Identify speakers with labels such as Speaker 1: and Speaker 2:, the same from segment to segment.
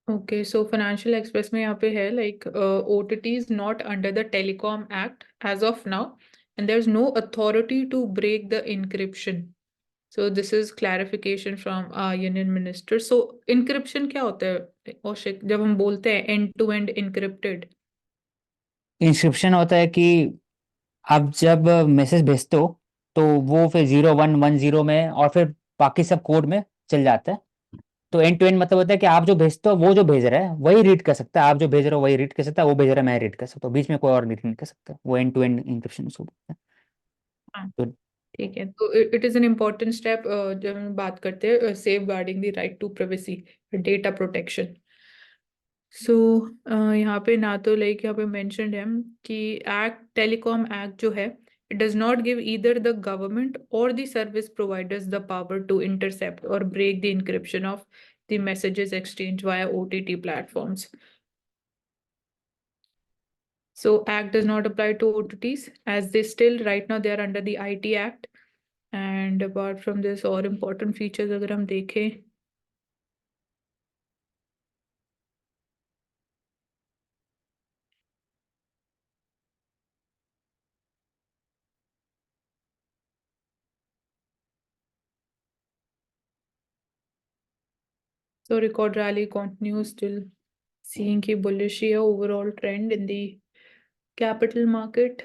Speaker 1: Okay, so financial express में यहाँ पे है like OTT is not under the telecom act as of now and there is no authority to break the encryption. So this is clarification from union minister. So encryption क्या होता है कौशिक, जब हम बोलते हैं end to end encrypted?
Speaker 2: Inscription होता है कि आप जब मैसेज भेजते हो तो वो फिर 0110 में और फिर बाकी सब कोड में चल जाता है। तो एंड टू एंड मतलब होता है कि आप जो भेजते हो वो जो भेज रहा है वही रीड कर सकता है, आप जो भेज रहे हो वही रीड कर सकता है, वो भेज रहा है मैं रीड कर सकता हूँ, बीच में कोई और रीड नहीं कर सकता। वो एंड टू एंड इंक्रिप्शन उसको बोलते हैं।
Speaker 1: हाँ,
Speaker 2: तो
Speaker 1: ठीक है. तो it is an important step जब हम बात करते हैं safeguarding the right to privacy, data protection. So यहाँ पे ना तो लाइक यहाँ पे मेंशन्ड है कि एक्ट, टेलीकॉम एक्ट जो है, it does not give either the government और the service providers the power to intercept और break the encryption of the messages exchange via OTT platforms. So act does not apply to OTTs as they still right now they are under the IT Act. And apart from this और important features अगर हम देखें, so record rally continues, still seeing a bullish overall trend in the capital market.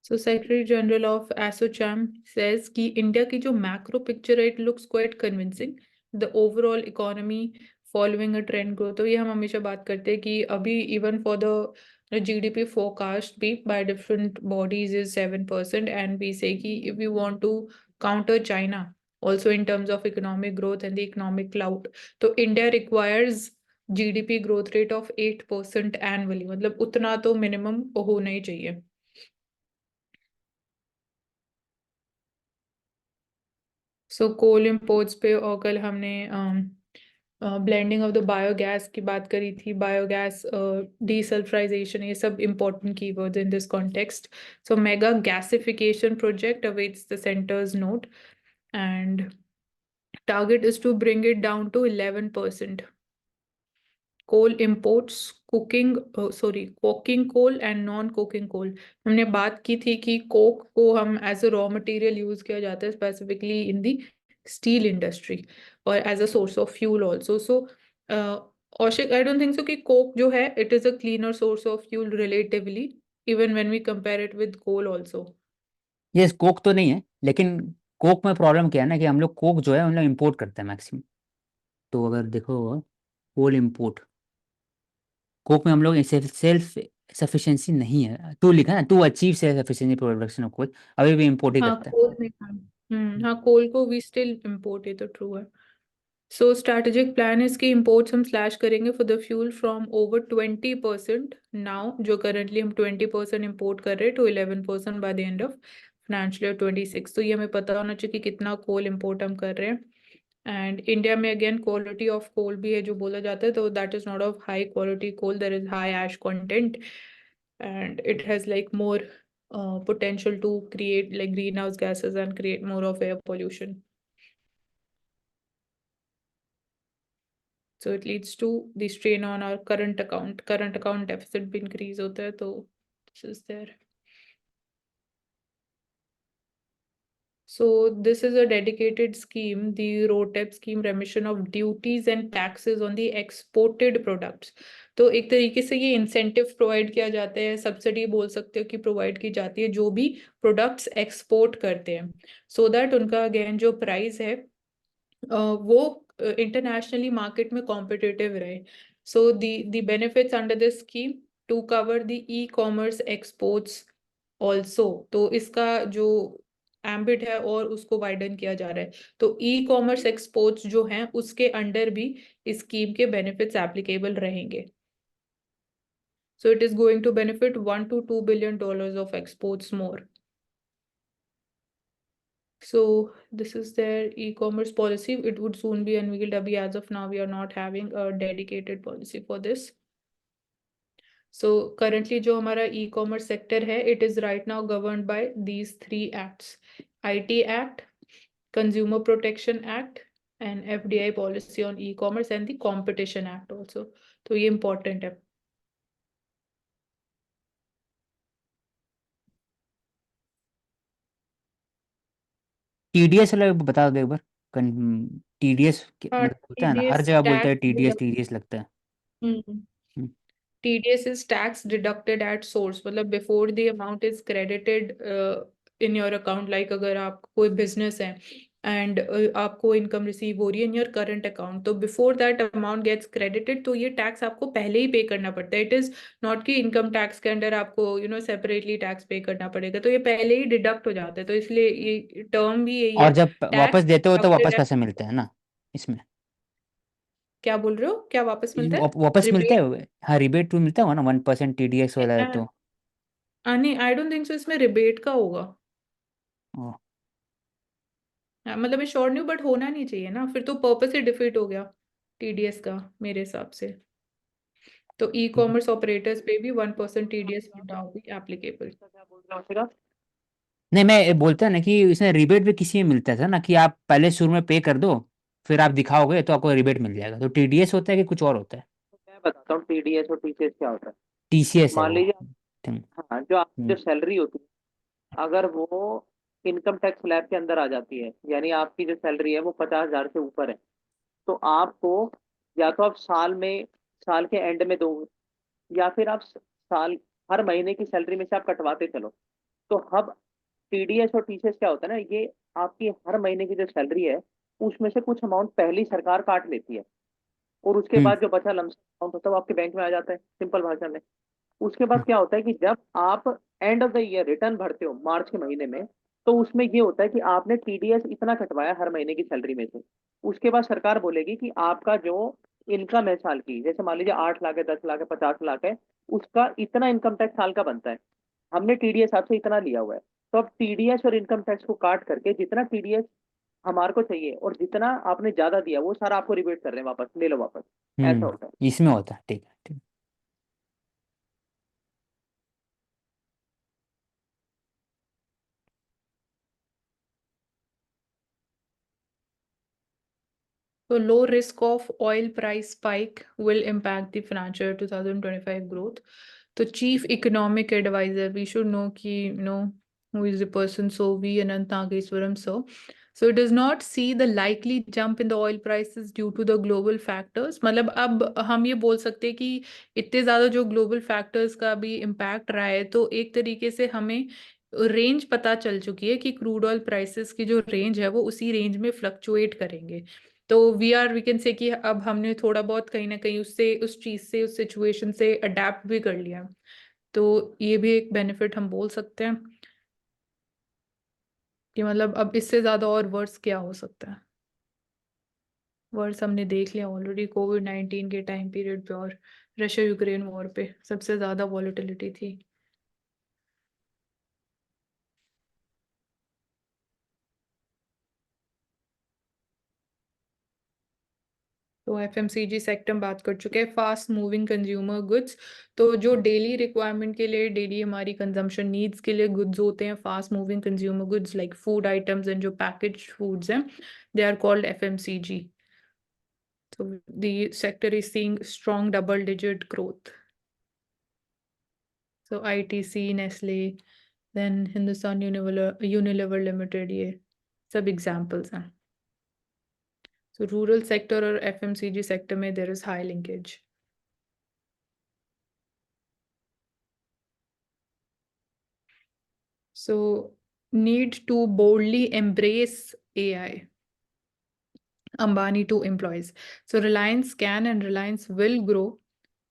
Speaker 1: So Secretary General of ASSOCHAM says कि India की जो macro picture है, it looks quite convincing. The overall economy following a trend growth. तो ये हम हमेशा बात करते हैं कि अभी even for the GDP forecast भी by different bodies is 7%, and we say कि if we want to counter China also in terms of economic growth and the economic clout, तो India requires GDP growth rate of 8% annually. मतलब उतना तो minimum होना ही चाहिए. सो कोल imports पे, और कल हमने ब्लेंडिंग ऑफ द बायोगैस की बात करी थी, बायोगैस डीसल्फ्राइजेशन, ये सब important keywords in this context. So mega gasification project awaits the centre's nod and target is to bring it down to 11%. Coal imports, cooking sorry coking coal and non coking coal. हमने बात की थी कि coke को हम as a raw material use किया जाता है specifically in the steel industry और as a source of fuel also. So Aushik, I don't think सो कि कोक जो है it is a cleaner source of fuel relatively, even when we compare it with coal also.
Speaker 2: ये coke तो नहीं है, लेकिन Coke में प्रॉब्लम क्या है ना कि हम लोग कोक जो है हम लोग इम्पोर्ट करते हैं मैक्सिमम। तो अगर देखो कोल इम्पोर्ट, कोक में हम लोग सेल्फ सफिशिएंसी नहीं है, टू लिखा है ना, to achieve self sufficiency production of coal, अभी भी इम्पोर्ट ही
Speaker 1: हाँ
Speaker 2: करता है।
Speaker 1: कोल में, हाँ कोल को वी स्टिल इम्पोर्ट, ये तो ट्रू है. सो स्ट्रैटेजिक प्लान is कि imports हम स्लैश करेंगे for the fuel from over 20% now, जो करंटली हम 20% इम्पोर्ट कर रहे हैं, to 11% by the end of financial year 26. तो ये हमें पता होना चाहिए कि कितना कोल इम्पोर्ट हम कर रहे हैं. एंड इंडिया में अगेन क्वालिटी ऑफ कोल भी है जो बोला जाता है, तो that is not of high quality coal, there is high ash content and it has like more potential to create like greenhouse gases and create more of air pollution. So it leads to the strain on our current account deficit भी increase होता है, तो this is there. So this is a dedicated scheme, the RoDTEP scheme, remission of duties and taxes on the exported products. तो एक तरीके से ये incentive provide किया जाता है, सब्सिडी बोल सकते हो कि प्रोवाइड की जाती है जो भी प्रोडक्ट्स एक्सपोर्ट करते हैं, सो दैट उनका अगेन जो प्राइस है वो इंटरनेशनली मार्केट में कॉम्पिटिटिव रहे. So the benefits under this scheme to cover the e commerce exports also. तो इसका जो एम्बिट है और उसको वाइडन किया जा रहा है, तो ई कॉमर्स एक्सपोर्ट्स जो हैं उसके अंडर भी इस स्कीम के बेनिफिट्स एप्लीकेबल रहेंगे. So it is going to benefit $1 to $2 billion of exports more. So this is their e-commerce policy. It would soon be unveiled. Abhi, as of now, we are not having a dedicated policy for this. So currently जो हमारा e commerce sector है, it is right now governed bye these 3 acts: IT act, consumer protection act, and FDI policy on e commerce, and the competition act also. तो ये important है।
Speaker 2: TDS वाला बता दो एक बार। टीडीएस
Speaker 1: हाँ,
Speaker 2: मतलब होता है ना, हर
Speaker 1: टीडीएस
Speaker 2: जगह बोलते हैं टीडीएस
Speaker 1: टैक्स।
Speaker 2: टीडीएस लगता है। हम्म,
Speaker 1: TDS is tax deducted at source, मतलब before the amount is credited in your account, like अगर आप कोई business है and आपको income receive हो रही है in your current account, तो before that amount gets credited, तो ये tax आपको पहले ही pay करना पड़ता है। It is not कि income tax के अंदर आपको separately tax pay करना पड़ेगा, तो ये पहले ही deduct हो जाता है। तो इसलिए ये term भी यही
Speaker 2: और
Speaker 1: है,
Speaker 2: जब वापस
Speaker 1: tax
Speaker 2: देते हो तो वापस
Speaker 1: deducted at।
Speaker 2: पैसे मिलते हैं ना इसमें?
Speaker 1: क्या बोल रहे हो, क्या वापस मिलता है?
Speaker 2: वापस मिलता
Speaker 1: रिबेट?
Speaker 2: है, हाँ रिबेट तो मिलता होगा ना 1% टीडीएस वाला है तो।
Speaker 1: नहीं, आई डोंट थिंक सो इसमें रिबेट का होगा।
Speaker 2: ओ,
Speaker 1: हाँ, मतलब मैं श्योर नहीं हूँ, बट होना नहीं चाहिए ना, फिर तो पर्पस ही डिफीट हो गया टीडीएस का मेरे हिसाब से। तो ई
Speaker 2: हम्म।
Speaker 1: कॉमर्स ऑपरेटर्स पे भी 1% TDS would now be applicable.
Speaker 3: क्या बोल रहे हो फिर आप?
Speaker 2: नहीं मैं ये बोलता है ना कि इसमें रिबेट भी किसी में मिलता था ना, कि आप पहले शुरू में पे कर दो, फिर आप दिखाओगे तो आपको रिबेट मिल जाएगा। तो टीडीएस होता है कि कुछ और होता है?
Speaker 3: तो मैं बताता हूँ टीडीएस और टीसीएस क्या होता है।
Speaker 2: टीसीएस है
Speaker 3: मान
Speaker 2: वो।
Speaker 3: लीजिए,
Speaker 2: थिंक।
Speaker 3: हाँ, जो आपकी जो
Speaker 2: हम्म
Speaker 3: सैलरी होती है, अगर वो इनकम टैक्स स्लैब के अंदर आ जाती है, यानी आपकी जो सैलरी है वो 50,000 से ऊपर है, तो आपको या तो आप साल के एंड में दो, या फिर आप साल हर महीने की सैलरी में से आप कटवाते चलो। तो अब टीडीएस और टीसीएस क्या होता है ना, ये आपकी हर महीने की जो सैलरी है उसमें से कुछ अमाउंट पहली सरकार काट लेती है, और उसके
Speaker 2: हम्म
Speaker 3: बाद जो बचा लमसम अमाउंट होता है वो आपके बैंक में आ जाता है, सिंपल भाषा में। उसके बाद
Speaker 2: हम्म
Speaker 3: क्या होता है कि जब आप end of the year return भरते हो मार्च के महीने में, तो उसमें ये होता है कि आपने टीडीएस इतना कटवाया हर महीने की सैलरी में से। उसके बाद सरकार बोलेगी कि आपका जो इनकम है साल की, जैसे मान लीजिए 8 लाख है, 10 लाख है, 50 लाख है, उसका इतना इनकम टैक्स साल का बनता है, हमने टीडीएस आपसे इतना लिया हुआ है। तो अब टीडीएस और इनकम टैक्स को काट करके जितना टीडीएस हमारे को चाहिए और जितना आपने ज्यादा दिया वो सारा आपको रिबेट कर रहे हैं, वापस ले लो वापस। ऐसा होता है।
Speaker 2: इसमें होता है, ठीक है ठीक।
Speaker 1: So low risk of oil price spike will impact the financial year 2025 growth. So chief economic advisor, we should know ki, who is the person. So V Anant Nageswaram sir. So it does not see the likely jump in the oil prices due to the global factors. मतलब अब हम ये बोल सकते हैं कि इतने ज्यादा जो ग्लोबल फैक्टर्स का भी इम्पैक्ट रहा है, तो एक तरीके से हमें रेंज पता चल चुकी है कि क्रूड ऑयल प्राइसेस की जो रेंज है वो उसी रेंज में फ्लक्चुएट करेंगे। तो वी कैन से कि अब हमने थोड़ा बहुत कहीं ना कहीं उससे, उस चीज से, उस सिचुएशन से अडेप्ट भी कर लिया। तो ये भी एक बेनिफिट हम बोल सकते हैं कि मतलब अब इससे ज्यादा और वर्स क्या हो सकता है। वर्स हमने देख लिया ऑलरेडी कोविड-19 के टाइम पीरियड पे, और रशिया यूक्रेन वॉर पे सबसे ज्यादा वॉलेटिलिटी थी। तो एफएमसीजी सेक्टर में बात कर चुके हैं। फास्ट मूविंग कंज्यूमर गुड्स, तो जो डेली रिक्वायरमेंट के लिए, डेली हमारी कंजम्पशन नीड्स के लिए गुड्स होते हैं, fast moving consumer goods like food items and जो पैकेज फूड्स हैं, they are called FMCG. So the sector is seeing strong double-digit growth. So ITC, Nestle, then Hindustan Unilever Limited, ये सब examples हैं. So rural sector और FMCG sector में there is high linkage. So need to boldly embrace AI. Ambani to employees. So Reliance can and Reliance will grow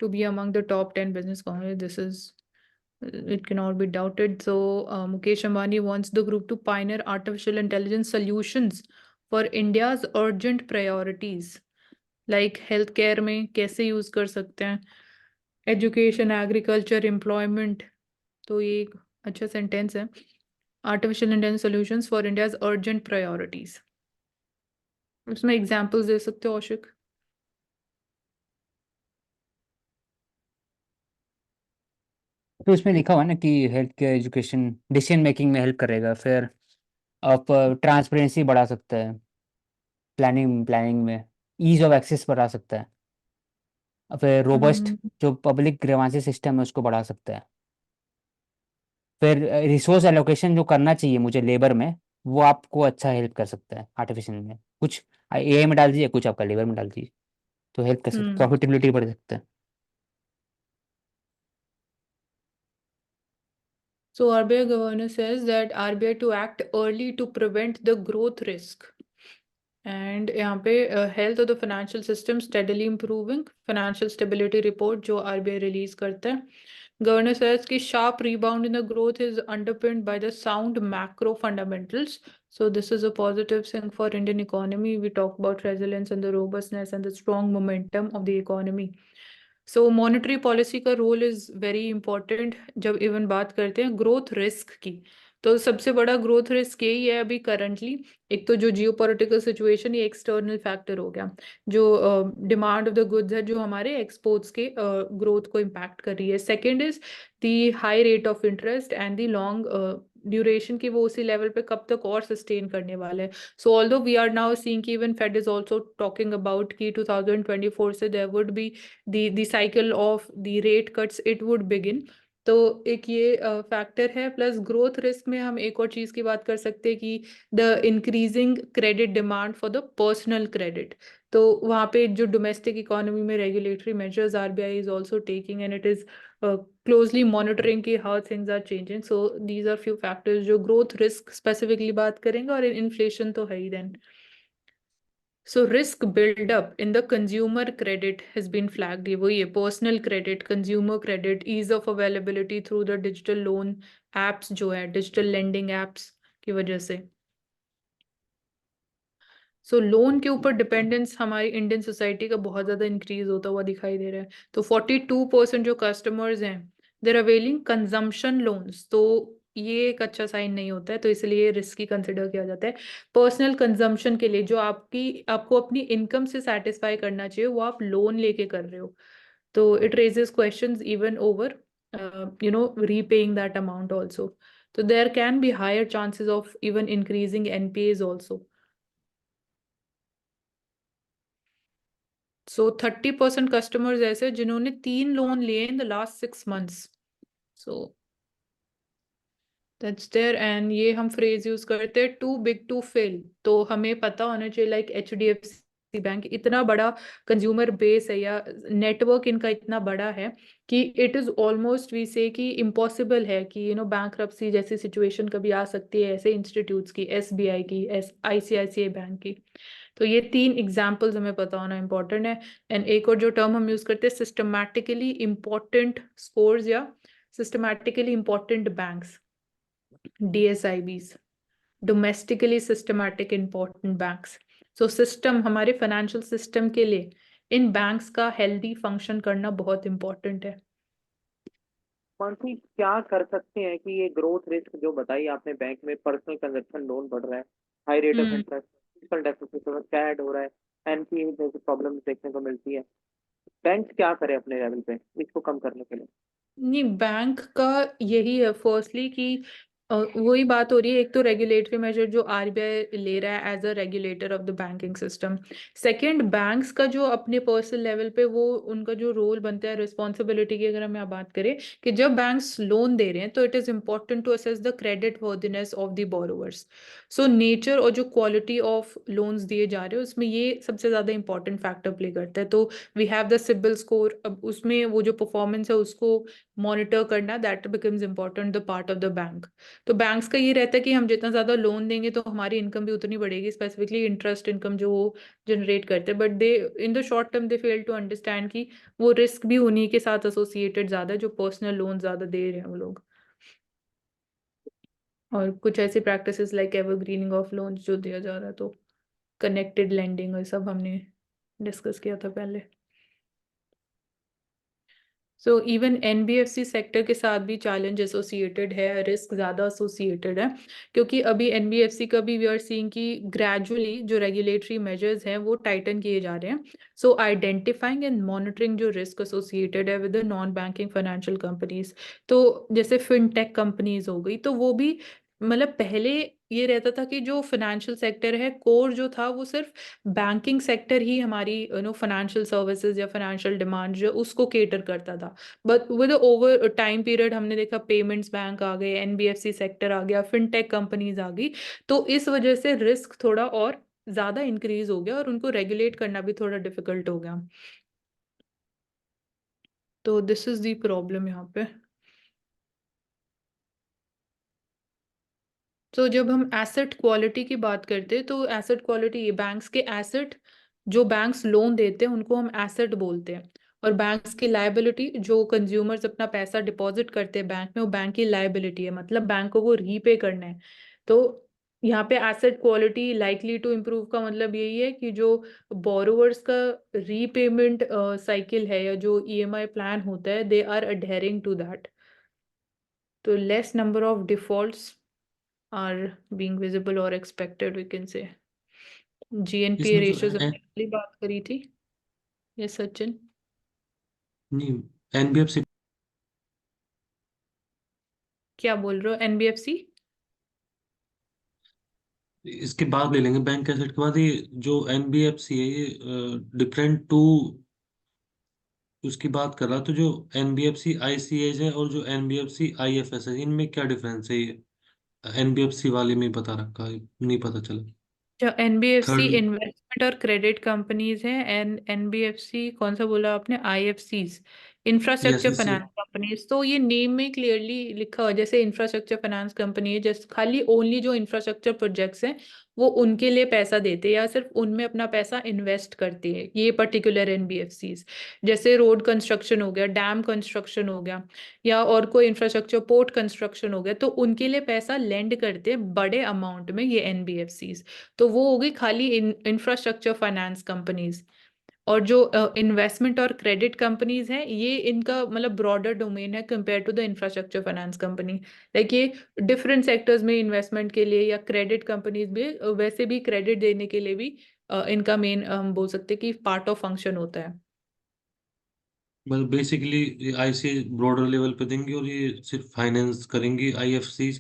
Speaker 1: to be among the top 10 business companies. This is, it cannot be doubted. So Mukesh Ambani wants the group to pioneer artificial intelligence solutions for India's urgent priorities, like healthcare में कैसे use कर सकते हैं, education, agriculture, employment. तो ये एक अच्छा sentence है, artificial intelligence solutions for India's urgent priorities. उसमें एग्जांपल्स दे सकते हो, औशिक?
Speaker 2: तो उसमें लिखा हुआ ना कि health care education decision making में हेल्प करेगा, फिर आप ट्रांसपेरेंसी बढ़ा सकता है, प्लानिंग प्लानिंग में ईज ऑफ एक्सेस बढ़ा सकता है, और फिर रोबस्ट
Speaker 1: हम्म
Speaker 2: जो पब्लिक ग्रीवेंसी सिस्टम है उसको बढ़ा सकता है। फिर रिसोर्स एलोकेशन जो करना चाहिए मुझे लेबर में, वो आपको अच्छा हेल्प कर सकता है आर्टिफिशियल में, कुछ एआई में डाल दीजिए, कुछ आपका लेबर में डाल दीजिए, तो हेल्प कर सकते,
Speaker 1: हम्म
Speaker 2: प्रॉफिटेबिलिटी बढ़ सकता है।
Speaker 1: So RBI governor says that RBI to act early to prevent the growth risk. And यहाँ पे health of the financial system steadily improving, financial stability report जो आरबीआई रिलीज करता है। गवर्नर सेज की sharp rebound in the growth is underpinned by the sound macro fundamentals. So this is a positive thing for Indian economy. We talk about resilience and the robustness and the strong momentum of the economy. So monetary policy का role is very important जब even बात करते हैं growth risk की। तो सबसे बड़ा growth risk यही है अभी करंटली। एक तो जो जियो पोलिटिकल सिचुएशन, ये एक्सटर्नल फैक्टर हो गया, जो डिमांड ऑफ द गुड्स है जो हमारे एक्सपोर्ट्स के ग्रोथ को इम्पैक्ट कर रही है। Second is the high rate of interest and the long duration की वो उसी लेवल पे कब तक और सस्टेन करने वाले हैं। So although we are now seeing कि even Fed is also talking about कि 2024 से there would be the cycle of the rate cuts it would begin. तो एक ये फैक्टर है। प्लस ग्रोथ रिस्क में हम एक और चीज की बात कर सकते हैं कि the increasing credit demand for the personal credit. तो वहाँ पे जो डोमेस्टिक इकोनॉमी में regulatory measures RBI is also taking and it is closely monitoring कि how things are changing. So these are few factors जो ग्रोथ रिस्क स्पेसिफिकली बात करेंगे, और इन्फ्लेशन तो है ही then. So risk build-up in the consumer credit has been flagged. ये वही है, personal credit, consumer credit, ease of availability through the digital loan apps जो है, digital lending apps की वजह से। सो लोन के ऊपर डिपेंडेंस हमारी इंडियन सोसाइटी का बहुत ज्यादा इंक्रीज होता हुआ दिखाई दे रहा है। तो 42% जो कस्टमर्स हैं देर अवेलिंग कंजम्पशन लोन्स। तो ये एक अच्छा साइन नहीं होता है, तो इसलिए रिस्की कंसिडर किया जाता है। पर्सनल कंजम्पशन के लिए जो आपको अपनी इनकम से सेटिस्फाई करना चाहिए वो आप लोन लेके कर रहे हो, तो it raises questions even over repaying that amount also. So there can be higher chances of even increasing NPAs also. So 30% customers ऐसे जिन्होंने 3 लोन लिए in the last 6 months. So that's there. And ये हम phrase use करते हैं to big to fail. तो हमें पता होना चाहिए लाइक HDFC बैंक इतना बड़ा कंज्यूमर बेस है या नेटवर्क इनका इतना बड़ा है कि इट इज ऑलमोस्ट वी से कि इम्पॉसिबल है कि बैंकरप्सी जैसी सिचुएशन कभी आ सकती है ऐसे इंस्टीट्यूट्स की, SBI की, ICICI बैंक की। तो ये 3 एग्जाम्पल्स हमें पता होना इंपॉर्टेंट है। एंड एक और जो टर्म हम यूज करते हैं सिस्टमैटिकली इंपॉर्टेंट स्कोर्स या systematically important banks, DSIBs, domestically systematic important banks. So system हमारे फाइनेंशियल सिस्टम के लिए इन बैंक्स का हेल्दी फंक्शन करना बहुत इंपॉर्टेंट है।
Speaker 3: मानसी, क्या कर सकते हैं कि ये ग्रोथ रिस्क जो बताई आपने, बैंक में पर्सनल कंजप्शन लोन बढ़ रहा है, high rate of
Speaker 1: hmm
Speaker 3: interest, physical deficit क्या ऐड हो रहा है, एनपीए जैसी प्रॉब्लम देखने को मिलती है, बैंक क्या करे अपने लेवल पे इसको कम करने के लिए?
Speaker 1: नहीं, बैंक का यही है फर्स्टली कि वही बात हो रही है। एक तो रेगुलेटरी मेजर जो आरबीआई ले रहा है as a regulator of the banking system. Second, banks का जो अपने पर्सनल लेवल पे वो उनका जो रोल बनता है रिस्पॉन्सिबिलिटी की, अगर हम यहाँ बात करें कि जब बैंक्स लोन दे रहे हैं तो it is important to assess the creditworthiness of the borrowers. So nature और जो क्वालिटी ऑफ लोन्स दिए जा रहे हैं उसमें ये सबसे ज्यादा इंपॉर्टेंट फैक्टर प्ले करता है। तो we have the CIBIL score, अब उसमें वो जो परफॉर्मेंस है उसको मॉनिटर करना, that becomes important the part of the bank. तो बैंक्स का ये रहता है कि हम जितना ज्यादा लोन देंगे तो हमारी इनकम भी उतनी बढ़ेगी, स्पेसिफिकली इंटरेस्ट इनकम जो वो जनरेट करते हैं। But they in the short term they fail to understand कि वो रिस्क भी उन्हीं के साथ एसोसिएटेड ज्यादा जो पर्सनल लोन ज्यादा दे रहे हैं वो लोग। और कुछ ऐसी practices like evergreening of loan जो दिया जा रहा है, तो कनेक्टेड लेंडिंग और सब हमने डिस्कस किया था पहले। सो इवन एनबीएफसी सेक्टर के साथ भी चैलेंज एसोसिएटेड है, रिस्क ज़्यादा एसोसिएटेड है, क्योंकि अभी एनबीएफसी का भी वी आर सीइंग कि ग्रेजुअली जो रेगुलेटरी मेजर्स हैं वो टाइटन किए जा रहे हैं. सो आइडेंटिफाइंग एंड मॉनिटरिंग जो रिस्क एसोसिएटेड है with non banking financial companies, तो जैसे फिनटेक कंपनीज हो गई, तो वो भी मतलब पहले ये रहता था कि जो फाइनेंशियल सेक्टर है कोर जो था वो सिर्फ बैंकिंग सेक्टर ही हमारी फाइनेंशियल सर्विसेज या फाइनेंशियल डिमांड जो उसको केटर करता था. But with over time period हमने देखा पेमेंट्स बैंक आ गए, एनबीएफसी सेक्टर आ गया, फिनटेक कंपनीज आ गई, तो इस वजह से रिस्क थोड़ा और ज्यादा इंक्रीज हो गया और उनको रेगुलेट करना भी थोड़ा डिफिकल्ट हो गया. तो दिस इज दी प्रॉब्लम यहाँ पे. तो जब हम एसेट क्वालिटी की बात करते हैं तो एसेट क्वालिटी ये बैंक्स के एसेट, जो बैंक्स लोन देते हैं उनको हम एसेट बोलते हैं, और बैंक्स की लायबिलिटी जो कंज्यूमर्स अपना पैसा डिपॉजिट करते हैं बैंक में वो बैंक की लायबिलिटी है, मतलब बैंक को वो रीपे करना है. तो यहाँ पे asset quality likely to improve का मतलब यही है कि जो बोरोवर्स का रीपेमेंट साइकिल है या जो ईएमआई प्लान होता है दे आर अडहेरिंग टू दैट. तो less number of defaults are being visible or expected, we can say. GNPA
Speaker 4: इसमें जो
Speaker 1: ratios हमने पहले बात करी थी. Yes, सचिन.
Speaker 4: नहीं, एनबीएफसी
Speaker 1: क्या बोल रहे हो एनबीएफसी?
Speaker 4: इसके बाद ले लेंगे, बैंक एसेट के बाद ये जो एनबीएफसी है ये डिफरेंट टू उसकी बात कर रहा, तो जो एनबीएफसी आईसीएज है और जो एनबीएफसी आईएफएस है इनमें क्या डिफरेंस है, ये एनबीएफसी वाले में बता रखा है, नहीं पता चला।
Speaker 1: जो एनबीएफसी
Speaker 4: थर्ड,
Speaker 1: इन्वेस्टमेंट और क्रेडिट कंपनीज हैं, एनबीएफसी कौन सा बोला आपने, IFCs
Speaker 4: yes
Speaker 1: infrastructure
Speaker 4: yes,
Speaker 1: finance companies. तो ये नेम में क्लियरली लिखा हुआ है, जैसे इंफ्रास्ट्रक्चर फाइनेंस कंपनी है जैसे खाली ओनली जो इंफ्रास्ट्रक्चर प्रोजेक्ट्स हैं वो उनके लिए पैसा देते हैं या सिर्फ उनमें अपना पैसा इन्वेस्ट करते हैं ये पर्टिकुलर एनबीएफसीज. जैसे रोड कंस्ट्रक्शन हो गया, डैम कंस्ट्रक्शन हो गया, या और कोई इंफ्रास्ट्रक्चर पोर्ट कंस्ट्रक्शन हो गया, तो उनके लिए पैसा लेंड करते हैं बड़े अमाउंट में ये एनबीएफसीज. तो वो हो गई खाली इंफ्रास्ट्रक्चर फाइनेंस कंपनीज. और जो इन्वेस्टमेंट और क्रेडिट कंपनीज हैं ये इनका मतलब ब्रॉडर डोमेन है compare to the infrastructure finance company. Like ये डिफरेंट सेक्टर्स में इन्वेस्टमेंट के लिए या क्रेडिट कंपनीज भी वैसे भी क्रेडिट देने के लिए भी इनका मेन हम बोल सकते हैं कि पार्ट ऑफ फंक्शन होता है.
Speaker 4: मतलब बेसिकली आईसीएज ब्रॉडर लेवल पे देंगे और ये सिर्फ फाइनेंस करेंगी आईएफसी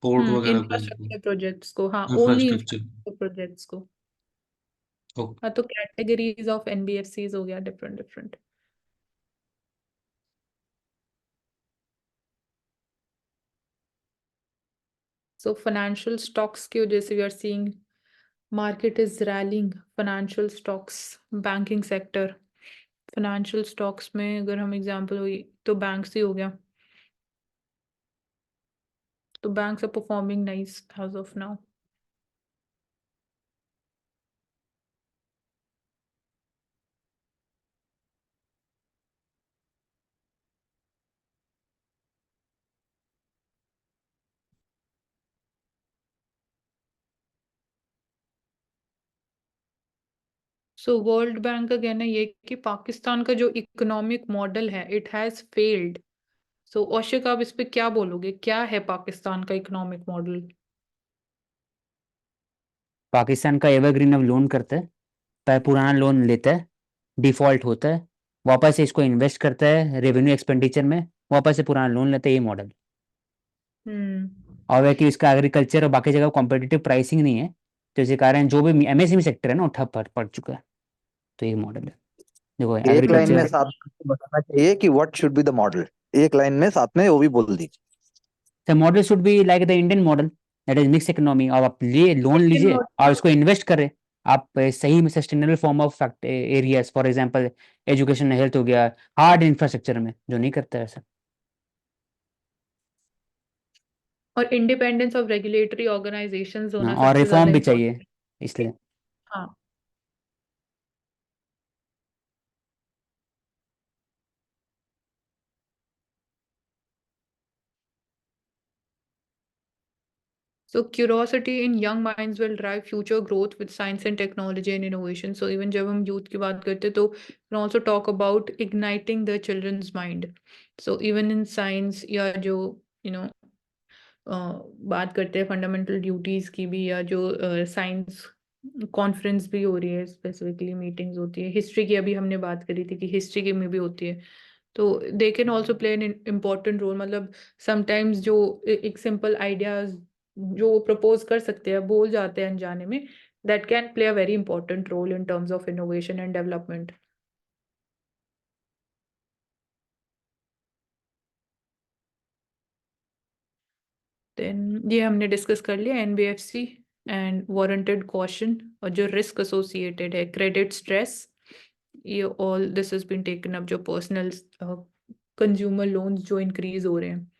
Speaker 4: पोर्ट वगैरह को,
Speaker 1: इंफ्रास्ट्रक्चर प्रोजेक्ट्स को, हाँ ओनली
Speaker 4: इंफ्रास्ट्रक्चर।
Speaker 1: इंफ्रास्ट्रक्चर प्रोजेक्ट्स को.
Speaker 4: ओके।
Speaker 1: हाँ तो कैटेगरीज ऑफ एनबीएफसीज हो गया different different. So financial stocks की वजह से we are seeing market is rallying. Financial stocks, banking sector, financial stocks में अगर हम एग्जांपल हुई तो banks ही हो गया. तो banks are performing nice as of now. So world bank का कहना ये कि पाकिस्तान का जो इकोनॉमिक मॉडल है इट हैज फेल्ड. सो औशिक आप इस पे क्या बोलोगे, क्या है पाकिस्तान का इकोनॉमिक मॉडल?
Speaker 2: पाकिस्तान का एवरग्रीन अब लोन करता है, पुराना लोन लेता है, डिफॉल्ट होता है, वापस से इसको इन्वेस्ट करता है रेवेन्यू एक्सपेंडिचर में, वापस से पुराना लोन लेता है, ये मॉडल.
Speaker 1: हम्म.
Speaker 2: और वह कि इसका एग्रीकल्चर और बाकी जगह कॉम्पिटिटिव प्राइसिंग नहीं है, तो इसी कारण जो भी एमएसएमई सेक्टर है ना वो ठप पड़ चुका है. तो ये मॉडल है, देखो
Speaker 5: एक लाइन में
Speaker 2: एग्रीकल्चर.
Speaker 5: साथ में बताना चाहिए कि what should be the model, एक लाइन में साथ में वो भी बोल दी.
Speaker 2: The model should be like the Indian model, that is mix economy. और आप लिए लोन
Speaker 1: इंडियन
Speaker 2: लीजिए और
Speaker 1: मॉडल.
Speaker 2: उसको इन्वेस्ट करें आप सही में sustainable form of fact areas, for example education health हो गया, हार्ड इंफ्रास्ट्रक्चर में जो नहीं करता है ऐसा.
Speaker 1: और इंडिपेंडेंस ऑफ रेगुलेटरी ऑर्गेनाइजेशंस
Speaker 2: हाँ,
Speaker 1: होना
Speaker 2: और
Speaker 1: सबसे ज्यादा
Speaker 2: रिफॉर्म भी चाहिए
Speaker 1: इम्पोर्टेंट.
Speaker 2: इसलिए.
Speaker 1: हाँ. So curiosity in young minds will drive future growth with science and technology and innovation. So even जब हम youth की बात करते हैं तो we can also talk about igniting the children's mind. So even in science या जो you know बात करते हैं फंडामेंटल ड्यूटीज की भी, या जो साइंस कॉन्फ्रेंस भी हो रही है, स्पेसिफिकली मीटिंग्स होती है, हिस्ट्री की अभी हमने बात करी थी कि हिस्ट्री की में भी होती है, तो they can also play an important role. मतलब समटाइम्स जो एक सिंपल आइडियाज जो प्रपोज कर सकते हैं बोल जाते हैं अनजाने में, that can play a very important role in terms of innovation and development. Then ये हमने डिस्कस कर लिया एनबीएफसी एंड वारंटेड कॉशन, और जो रिस्क एसोसिएटेड है क्रेडिट स्ट्रेस, ये all this has been taken up, जो पर्सनल कंज्यूमर लोन्स जो इंक्रीज हो रहे हैं.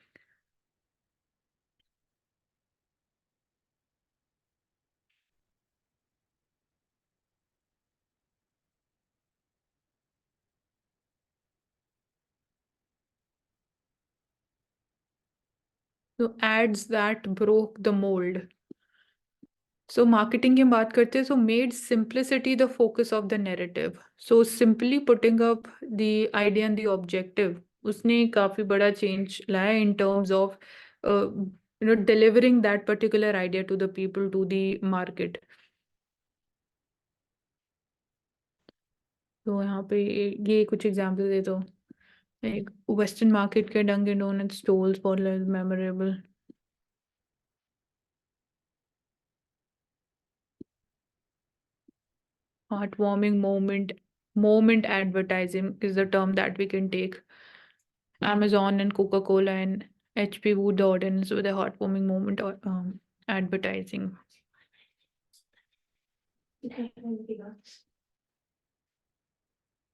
Speaker 1: तो ads that broke the mould. So marketing की हम बात करते हैं, so made simplicity the focus of the narrative. So simply putting up the idea and the objective, उसने काफी बड़ा चेंज लाया in terms of delivering that particular idea to the people, to the market. तो यहाँ पे ये कुछ example दे दो. एक वेस्टर्न मार्केट के Dunkin Donuts stalls for memorable. Heartwarming moment advertising is the term that we can take. Amazon and Coca-Cola and HP would the audience with a heartwarming moment or advertising.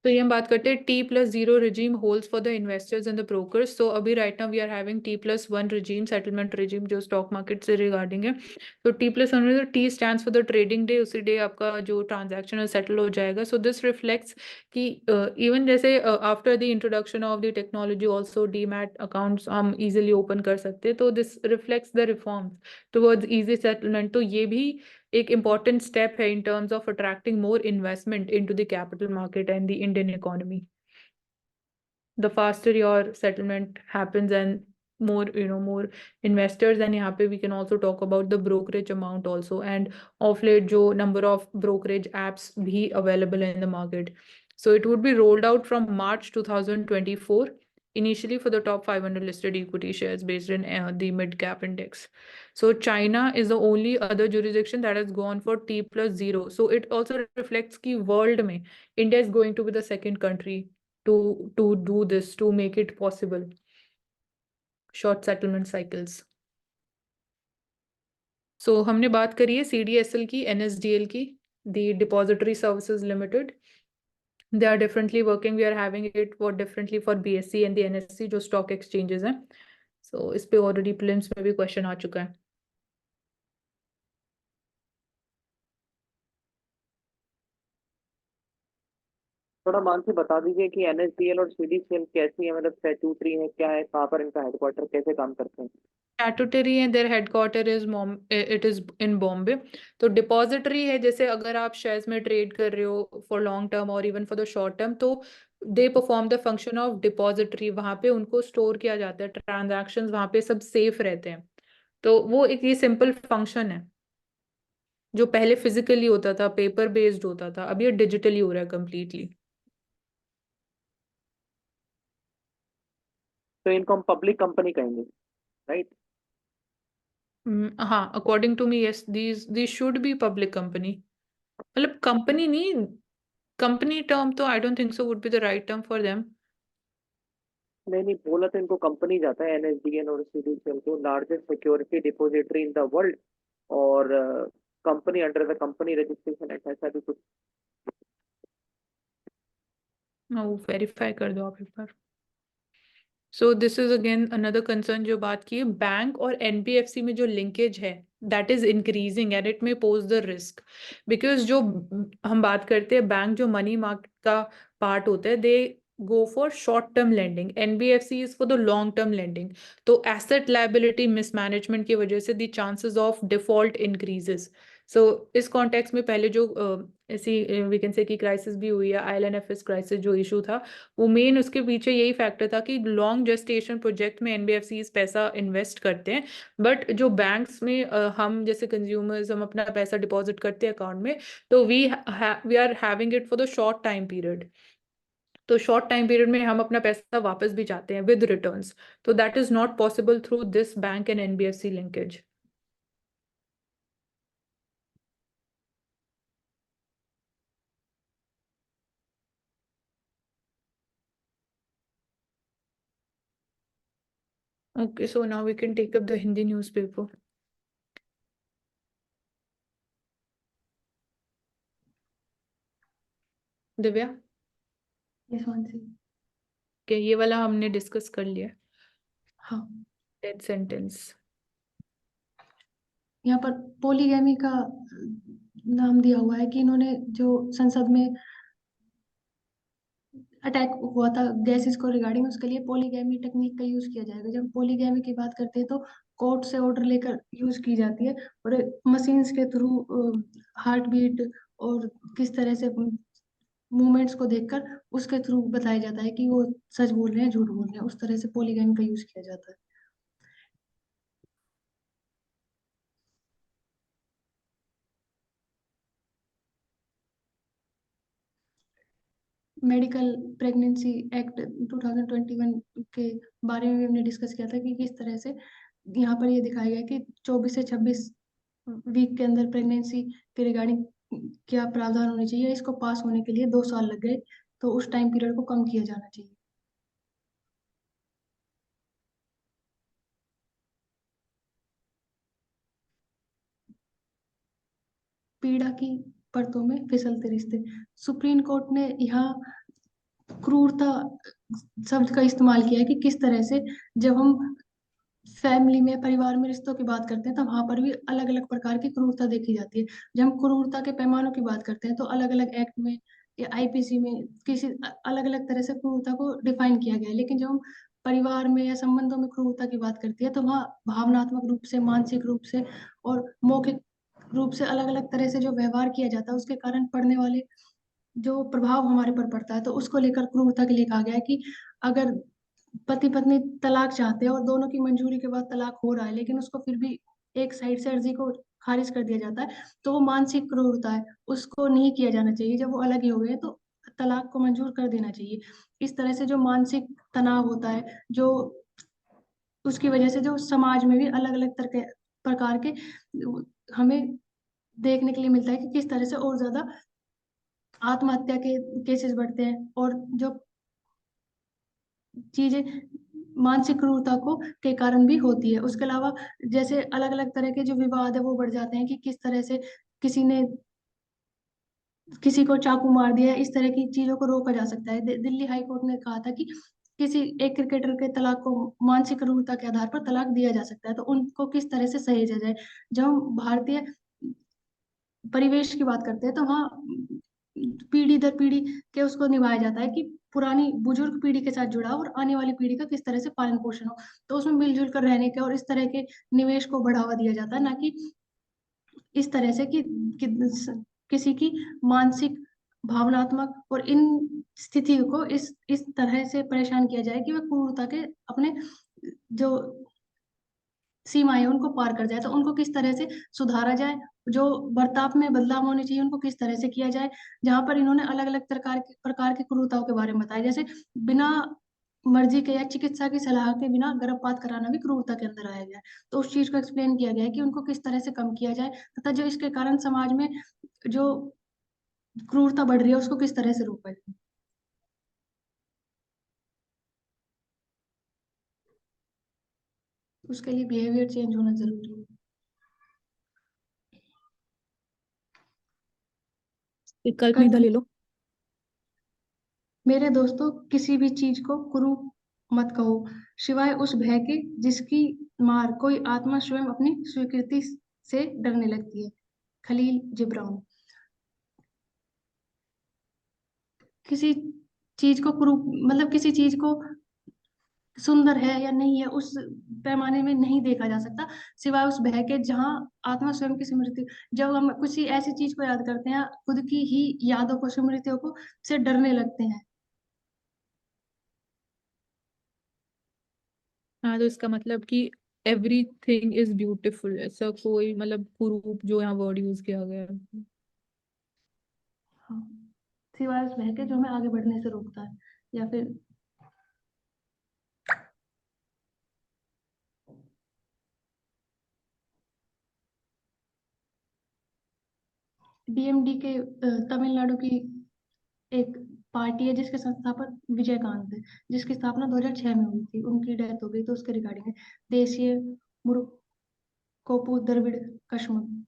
Speaker 1: तो ये हम बात करते हैं T+0 regime holds for the investors and the brokers. So अभी right now we are having T+1 regime, settlement regime, जो stock market से regarding है. तो T+1 में तो T stands for the trading day, उसी day आपका जो transaction है settle हो जाएगा. So this reflects कि even जैसे after the introduction of the technology also demat accounts हम easily open कर सकते हैं. तो this reflects the reforms towards easy settlement. तो ये भी एक important step है in terms of attracting more investment into the capital market and the Indian economy. The faster your settlement happens and more more investors, and यहाँ पे we can also talk about the brokerage amount also, and of late जो number of brokerage apps भी available in the market. So it would be rolled out from March 2024. Initially for the top 500 listed equity shares based in the mid cap index. So China is the only other jurisdiction that has gone for T+0. So it also reflects कि world में India is going to be the second country to do this, to make it possible. Short settlement cycles. So हमने बात करी है CDSL की, NSDL की, the Depository Services Limited. They are differently working. We are having it for differently for BSE and the NSE जो stock exchanges हैं. So इस पे already prelims में भी question आ चुका है.
Speaker 3: थोड़ा मानसी बता दीजिए कि एनएसडीएल और सीडीसीएल कैसी है, मतलब स्टैट्यूटरी है, क्या है, कहाँ पर इनका हेडक्वार्टर, कैसे काम करते हैं?
Speaker 1: स्टैट्यूटरी है, their headquarter is it is in Bombay. तो डिपॉजिटरी है, जैसे अगर आप शेयर्स में ट्रेड कर रहे हो फॉर लॉन्ग टर्म और even for the short term, तो they perform the function of depository. वहां पे उनको स्टोर किया जाता है, ट्रांजैक्शंस वहां पे सब सेफ रहते हैं. तो वो एक ये सिंपल फंक्शन है जो पहले फिजिकली होता था, पेपर बेस्ड होता था, अब ये डिजिटली हो रहा है कंप्लीटली.
Speaker 3: तो इनको हम पब्लिक कंपनी कहेंगे, राइट?
Speaker 1: हाँ, according to me yes, these should be public company. मतलब कंपनी नहीं, कंपनी टर्म तो I don't think so would be the right term for them.
Speaker 3: नहीं नहीं, बोला तो इनको कंपनी जाता है, एनएसडीएल और सीडीसीएल को, largest security depository in the world, और company under the company registration act, ऐसा भी कुछ.
Speaker 1: वो वेरीफाई कर दो आप एक बार. So this is again another concern जो बात की है, बैंक और एनबीएफसी में जो लिंकेज है that is increasing and it may pose the risk. Because जो हम बात करते हैं बैंक जो मनी मार्केट का पार्ट होता है, दे go for short term lending. NBFC is for the long term lending. तो asset liability mismanagement की वजह से the chances of default increases. So इस context में पहले जो ऐसी we can say कि crisis भी हुई है, IL&FS crisis जो issue था, वो main उसके पीछे यही factor था कि long gestation project में NBFCs पैसा invest करते हैं, but जो banks में हम जैसे consumers हम अपना पैसा deposit करते हैं account में, तो we are having it for the short time period. तो शॉर्ट टाइम पीरियड में हम अपना पैसा वापस भी चाहते हैं विद रिटर्न्स, तो that is not possible through this bank and NBFC linkage. Okay, so now we can take up the Hindi newspaper. Divya,
Speaker 6: yes Mansi.
Speaker 1: के ये वाला हमने डिस्कस कर लिया.
Speaker 6: हाँ,
Speaker 1: डेथ सेंटेंस.
Speaker 6: यहाँ पर पोलीगैमी का नाम दिया हुआ है कि इन्होंने जो संसद में अटैक हुआ था गैसेस को रिगार्डिंग, उसके लिए पोलीगैमी टेक्निक का यूज किया जाएगा. जब पोलीगैमी की बात करते हैं तो कोर्ट से ऑर्डर लेकर यूज की जाती है और मशीन्स के थ्रू हार्ट बीट और किस तरह से मूवमेंट्स को देखकर उसके थ्रू बताया जाता है कि वो सच बोल रहे हैं झूठ बोल रहे हैं. उस तरह से पोलीगैमी का यूज किया जाता है. मेडिकल प्रेगनेंसी एक्ट 2021 के बारे में भी हमने डिस्कस किया था कि किस तरह से यहाँ पर ये दिखाया गया कि 24 से 26 वीक के अंदर प्रेगनेंसी के रिगार्डिंग क्या प्रावधान होने चाहिए. इसको पास होने के लिए 2 साल लग गए, तो उस टाइम पीरियड को कम किया जाना चाहिए. पीड़ा की परतों में फिसलते रिश्ते. सुप्रीम कोर्ट ने यहाँ क्रूरता शब्द का इस्तेमाल किया है कि किस तरह से जब हम फैमिली में परिवार में रिश्तों की बात करते हैं तो वहां पर भी अलग अलग प्रकार की क्रूरता देखी जाती है. जब हम क्रूरता के पैमानों की बात करते हैं तो अलग अलग एक्ट में या आईपीसी में किसी अलग अलग तरह से क्रूरता को डिफाइन किया गया है. लेकिन जब हम परिवार में या संबंधों में क्रूरता की बात करती है तो वहाँ भावनात्मक रूप से, मानसिक रूप से और मौखिक रूप से अलग अलग तरह से जो व्यवहार किया जाता है उसके कारण पड़ने वाले जो प्रभाव हमारे पर पड़ता है, तो उसको लेकर क्रूरता के लिए कहा गया है कि अगर पति पत्नी तलाक चाहते हैं और दोनों की मंजूरी के बाद तलाक हो रहा है लेकिन उसको फिर भी एक साइड से अर्जी को खारिज कर दिया जाता है, तो वो मानसिक क्रूरता है. उसको नहीं किया जाना चाहिए. जब वो अलग ही हो गए तो तलाक को मंजूर कर देना चाहिए. इस तरह से जो मानसिक तनाव होता है, जो उसकी वजह से जो समाज में भी अलग अलग तरह के प्रकार के हमें देखने के लिए मिलता है कि किस तरह से और ज्यादा आत्महत्या के केसेस बढ़ते हैं और जो चीजें मानसिक क्रूरता को के कारण भी होती है. उसके अलावा जैसे अलग अलग तरह के जो विवाद है वो बढ़ जाते हैं कि किस तरह से किसी ने किसी को चाकू मार दिया. इस तरह की चीजों को रोका जा सकता है. दिल्ली हाई कोर्ट ने कहा था कि किसी एक क्रिकेटर के तलाक को मानसिक क्रूरता के आधार पर तलाक दिया जा सकता है, तो उनको किस तरह से सहेजा जाए. जब हम भारतीय परिवेश की बात करते हैं तो वहाँ पीढ़ी दर पीढ़ी के उसको निभाया जाता है कि पुरानी बुजुर्ग पीढ़ी के साथ जुड़ा और आने वाली पीढ़ी का किस तरह से पालन पोषण हो. तो उसमें मिलजुल कर रहने के और इस तरह के निवेश को बढ़ावा दिया जाता है, ना कि इस तरह से कि किसी की मानसिक, भावनात्मक और इन स्थिति को इस तरह से परेशान किया जाए कि वह क्रूरता के अपने जो सीमाएं उनको पार कर जाए. तो उनको किस तरह से सुधारा जाए, जो बर्ताव में बदलाव होने चाहिए उनको किस तरह से किया जाए. जहां पर इन्होंने अलग अलग प्रकार की क्रूरताओं के बारे में बताया, जैसे बिना मर्जी के या चिकित्सा की सलाह के बिना गर्भपात कराना भी क्रूरता के अंदर आया गया है. तो उस चीज को एक्सप्लेन किया गया है कि उनको किस तरह से कम किया जाए तथा जो इसके कारण समाज में जो क्रूरता बढ़ रही है उसको किस तरह से रोका जाए. उसके लिए बिहेवियर चेंज होना जरूरी है.
Speaker 1: विकल्प में ले लो.
Speaker 6: मेरे दोस्तों, किसी भी चीज को कुरूप मत कहो सिवाय उस भय के जिसकी मार कोई आत्मा स्वयं अपनी स्वीकृति से डरने लगती है. खलील जिब्रान. किसी चीज को मतलब किसी चीज को सुंदर है या नहीं है उस पैमाने में नहीं देखा जा सकता, सिवाय उस भय के जहाँ आत्मा स्वयं की स्मृति। जब हम किसी ऐसी चीज को याद करते हैं, खुद की ही यादों को, स्मृतियों को से डरने लगते हैं।
Speaker 1: हाँ, तो इसका मतलब कि एवरीथिंग इज ब्यूटीफुल, ऐसा कोई मतलब कुरूप जो यहाँ वर्ड यूज किया गया है।
Speaker 6: हाँ, सिवाय उस भय के जो हमें आगे बढ़ने से रोकता है, या फिर डीएमडी के तमिलनाडु की एक पार्टी है जिसके संस्थापक विजयकांत है, जिसकी स्थापना 2006 में हुई थी। उनकी डेथ हो गई, तो उसके रिगार्डिंग है देशीय मुरुकोपु द्रविड़ कश्मक।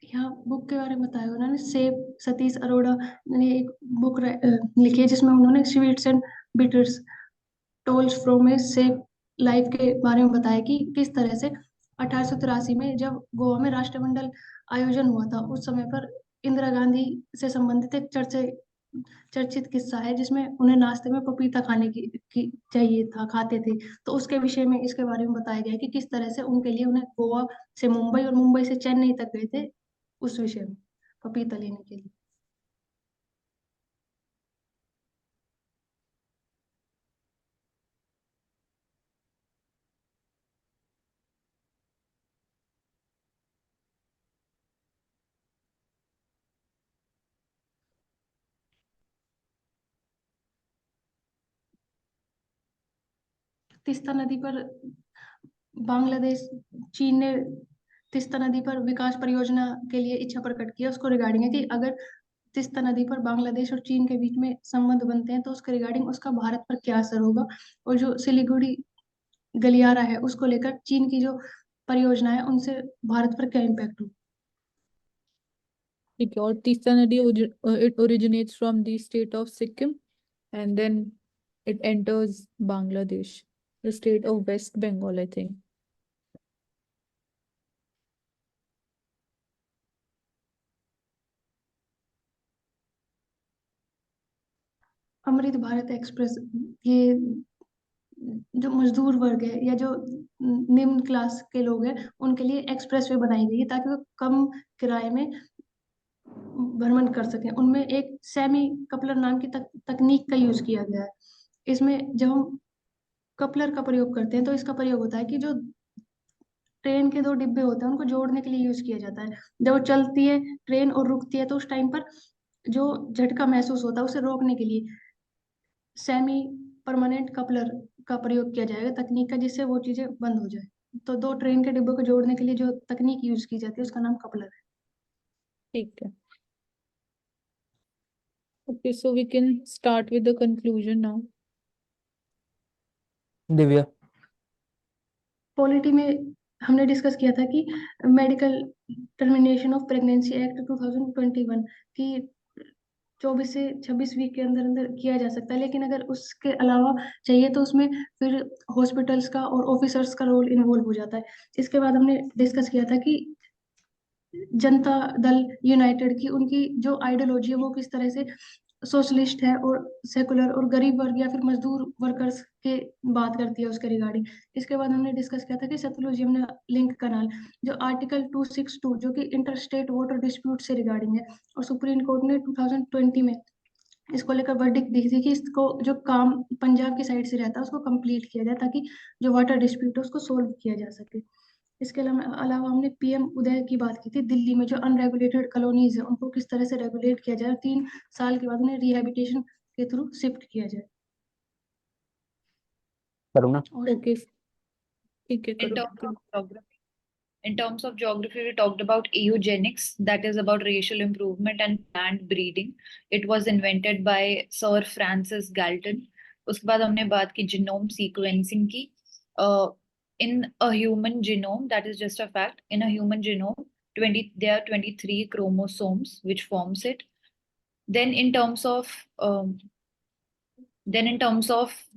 Speaker 6: यहाँ बुक के बारे में बताया उन्होंने, सेफ सतीश अरोड़ा ने एक बुक लिखी है जिसमें उन्होंने sweets and bitters tales from a safe life के बारे में बताया कि किस तरह से 1883 में जब गोवा में राष्ट्रमंडल आयोजन हुआ था, उस समय पर इंदिरा गांधी से संबंधित एक चर्चित किस्सा है जिसमें उन्हें नाश्ते में पपीता खाने की चाहिए था, खाते थे। तो उसके विषय में इसके बारे में बताया गया है कि किस तरह से उनके लिए उन्हें गोवा से मुंबई और मुंबई से चेन्नई तक गए थे उस विषय में पपीता लेने के लिए। तीस्ता नदी पर बांग्लादेश, चीन ने तीस्ता नदी पर विकास परियोजना के लिए इच्छा प्रकट की है। उसको रिगार्डिंग है कि अगर तीस्ता नदी पर बांग्लादेश और चीन के बीच में संबंध बनते हैं तो उसके रिगार्डिंग उसका भारत पर क्या असर होगा, और जो सिलीगुड़ी गलियारा है उसको लेकर चीन की जो परियोजना है उनसे भारत पर क्या इम्पैक्ट होगा।
Speaker 1: ठीक है, और तीस्ता नदी it originates from the state of Sikkim and then it enters Bangladesh, the state of West Bengal I think.
Speaker 6: Amrit Bharat express, ये जो मजदूर वर्ग है या जो निम्न क्लास के लोग हैं उनके लिए एक्सप्रेस वे बनाई गई है ताकि वो कम किराए में भ्रमण कर सकें। उनमें एक सेमी कपलर नाम की तकनीक का यूज किया गया है। इसमें जब हम कपलर का प्रयोग करते हैं तो इसका प्रयोग होता है कि जो ट्रेन के दो डिब्बे होते हैं उनको जोड़ने के लिए यूज किया जाता है। जब वो चलती है ट्रेन और रुकती है तो उस टाइम पर जो झटका महसूस होता है उसे रोकने के लिए सेमी परमानेंट कपलर का प्रयोग किया जाएगा, तकनीक का, जिससे वो चीजें बंद हो जाए। तो दो ट्रेन के डिब्बों को जोड़ने के लिए जो तकनीक यूज की जाती है उसका नाम कपलर है।
Speaker 1: ठीक है, okay, so we can start with the conclusion now.
Speaker 2: Divya.
Speaker 6: Polity में हमने डिस्कस किया था कि medical termination of pregnancy act 2021 की 24 से 26 वीक के अंदर अंदर किया जा सकता है, लेकिन अगर उसके अलावा चाहिए तो उसमें फिर हॉस्पिटल्स का और ऑफिसर्स का रोल इन्वॉल्व हो जाता है। इसके बाद हमने डिस्कस किया था कि जनता दल यूनाइटेड की उनकी जो आइडियोलॉजी है वो किस तरह से सोशलिस्ट है और सेकुलर और गरीब वर्ग या फिर मजदूर वर्कर्स के बात करती है उसके रिगार्डिंग। इसके बाद हमने डिस्कस किया था कि सतलुज यमुना लिंक कनाल जो आर्टिकल 262 जो कि इंटरस्टेट वाटर डिस्प्यूट से रिगार्डिंग है, और सुप्रीम कोर्ट ने 2020 में इसको लेकर वर्डिक्ट दी थी कि इसको जो काम पंजाब की साइड से रहता है उसको कंप्लीट किया जाए ताकि जो वाटर डिस्प्यूट है उसको सोल्व किया जा सके। इसके अलावा हमने पीएम उदय की बात की थी, दिल्ली में जो अनरेगुलेटेड कॉलोनीज है उनको किस तरह से रेगुलेट किया जाए, 3 साल के बाद उन्हें रिहेबिटेशन के थ्रू शिफ्ट किया जाए।
Speaker 2: करुणा।
Speaker 6: और
Speaker 1: Okay, ठीक है,
Speaker 7: In
Speaker 1: करो
Speaker 7: terms of geography, we talked about eugenics, that is about racial improvement and planned breeding. It was invented by Sir Francis Galton. उसके बाद हमने बात की जीनोम सीक्वेंसिंग की, in a human genome, that is just a fact, in a human genome, there are 23 chromosomes which forms it. Then in terms of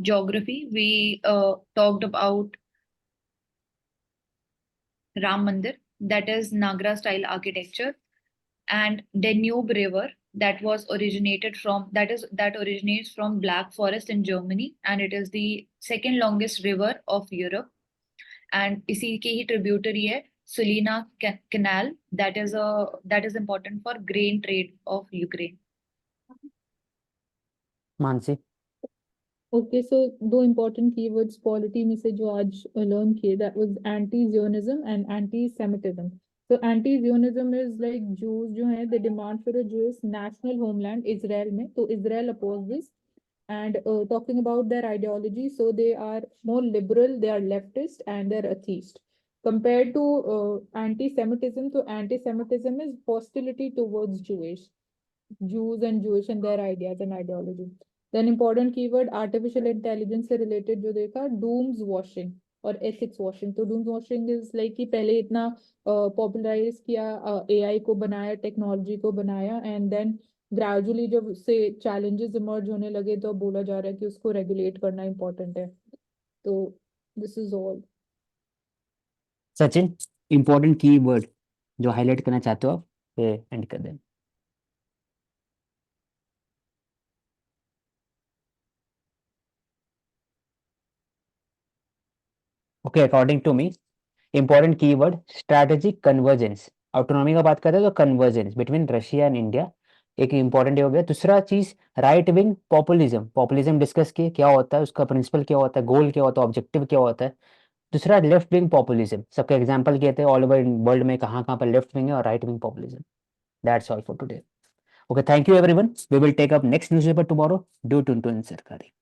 Speaker 7: geography, we talked about Ram Mandir, that is Nagra style architecture, and Danube River that originates from Black Forest in Germany, and it is the second longest river of Europe. And इसी की ही tributary है Sulina Canal, that is important for grain trade of Ukraine.
Speaker 2: Mansi
Speaker 1: Okay, so दो important keywords polity में से जो आज learn किए, that was anti-Zionism and anti-Semitism. So anti-Zionism is like Jews जो हैं, they demand for a Jewish national homeland Israel में, तो Israel oppose this. And talking about their ideology, so they are more liberal, they are leftist, and they're atheist. Compared to anti-Semitism, so anti-Semitism is hostility towards Jews and Jewish and their ideas and ideology. Then important keyword artificial intelligence से related जो देखा dooms washing और ethics washing. तो dooms washing is like कि पहले इतना popularize किया AI को बनाया, technology को बनाया, and then gradually जब से challenges emerge होने लगे तो अब बोला जा रहा है कि उसको regulate करना important है. तो this is all.
Speaker 2: Sachin important keyword जो हाईलाइट करना चाहते हो आप फिर एंड कर दें. Okay, according to me important keyword strategic convergence. Autonomy का बात करते हैं तो convergence between Russia and India एक इंपॉर्टेंट हो गया. दूसरा चीज राइट विंग पॉपुलिज्म डिस्कस किए, क्या होता है, उसका प्रिंसिपल क्या होता है, गोल क्या होता है, ऑब्जेक्टिव क्या होता है. दूसरा लेफ्ट विंग पॉपुलिज्म, सबके एग्जांपल किए थे ऑल ओवर वर्ल्ड में कहाँ कहाँ पर लेफ्ट विंग है और right wing populism. That's all for today. Okay, thank you everyone. We will take up next newspaper tomorrow. Do tune to Sarkari.